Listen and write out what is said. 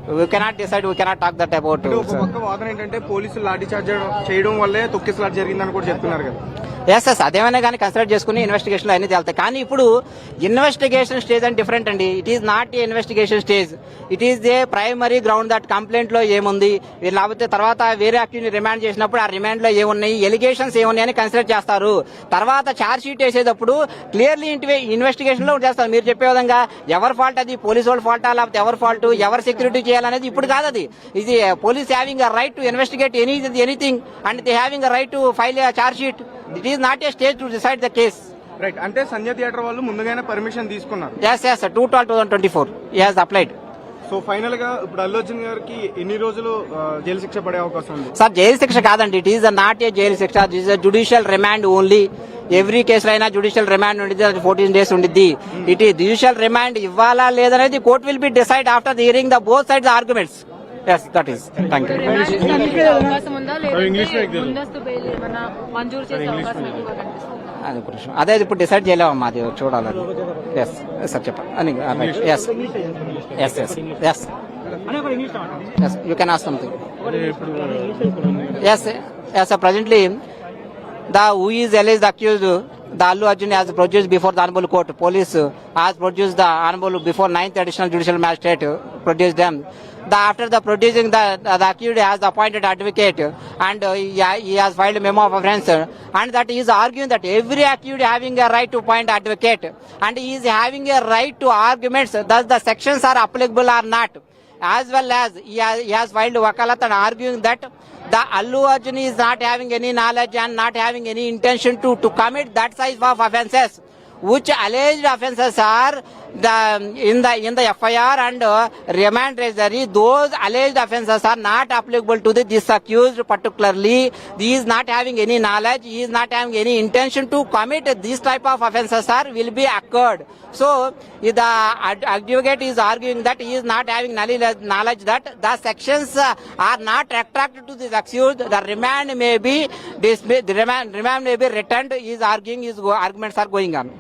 We cannot decide, we cannot talk that about. ఒక పక్క వాదన ఏంటంటే పోలీసులు లాఠీ చార్జ్ చేయడం వల్లే తొక్కిసలాట జరిగిందని కూడా చెప్తున్నారు కదా. ఎస్ అదేమైనా కానీ కన్సిడర్ చేసుకుని ఇన్వెస్టిగేషన్లో అన్ని తేలుతాయి. కానీ ఇప్పుడు ఇన్వెస్టిగేషన్ స్టేజ్ అని డిఫరెంట్ అండి. It is not A investigation stage, it is a primary ground that complaint లో ఏముంది, లేకపోతే తర్వాత వేరే యాక్టివ్ని రిమాండ్ చేసినప్పుడు ఆ రిమాండ్ లో ఏమున్నాయి, ఎలిగేషన్స్ ఏమున్నాయి అని కన్సిడర్ చేస్తారు. తర్వాత ఛార్జ్ షీట్ వేసేటప్పుడు క్లియర్లీ ఇన్వెస్టిగేషన్ లో చేస్తారు. మీరు చెప్పే విధంగా ఎవరి ఫాల్ట్ అది, పోలీసు వాళ్ళ ఫాల్టా లేకపోతే ఎవరి ఫాల్ట్, ఎవరు సెక్యూరిటీ చేయాలనేది ఇప్పుడు కాదు. అది ఇది police having a right to investigate anything and they having a right to file a charge sheet. It is not a stage to decide the case. Right, అంటే సంజయ్ థియేటర్ వాళ్ళు ముందుగానే పర్మిషన్ తీసుకున్నారు. Yes, 2/12/2024 he has applied. So final గా ఇప్పుడు అల్లు అర్జున్ గారికి ఎన్ని రోజులు jail శిక్ష పడే అవకాశం ఉంది? సార్ జైలు శిక్ష కాదండి, it is not a jail శిక్ష, it is judicial remand only. Every కేసులో అయినా జుడిషియల్ రిమాండ్ ఉండిద్ది, 14 days ఉండిద్ది. ఇట్ ఈస్ జుడిషియల్ రిమాండ్ ఇవ్వాలా లేదనేది court will be decide after hearing the both sides arguments. Yes, that is. Thank you. అది ప్రశ్న అదే ఇప్పుడు డిసైడ్ చేయలేమమ్మా, అది చూడాలని. ఎస్ సార్ చెప్పండి. Yes yes yes yes yes you can ask something. Yes yes presently the who is alleged accused, the Allu Arjun has produced before the honorable court. Police has produced the honorable before 9th additional judicial magistrate produced them. After the producing the accused has appointed advocate and he has filed a memo of offence, and that he is arguing that every accused having a right to appoint advocate and he is having a right to arguments, thus the sections are applicable or not. As well as he has filed wakalat and arguing that the Allu Arjun is not having any knowledge and not having any intention to commit that size of offences, which alleged offences are in the FIR and remand treasury. Those alleged offences are not applicable to this accused particularly. He is not having any knowledge, he is not having any intention to commit this type of offences will be occurred. So the advocate is arguing that he is not having knowledge that the sections are not retracted to this accused. The remand may be dismissed, the remand may be returned. He is arguing, his arguments are going on.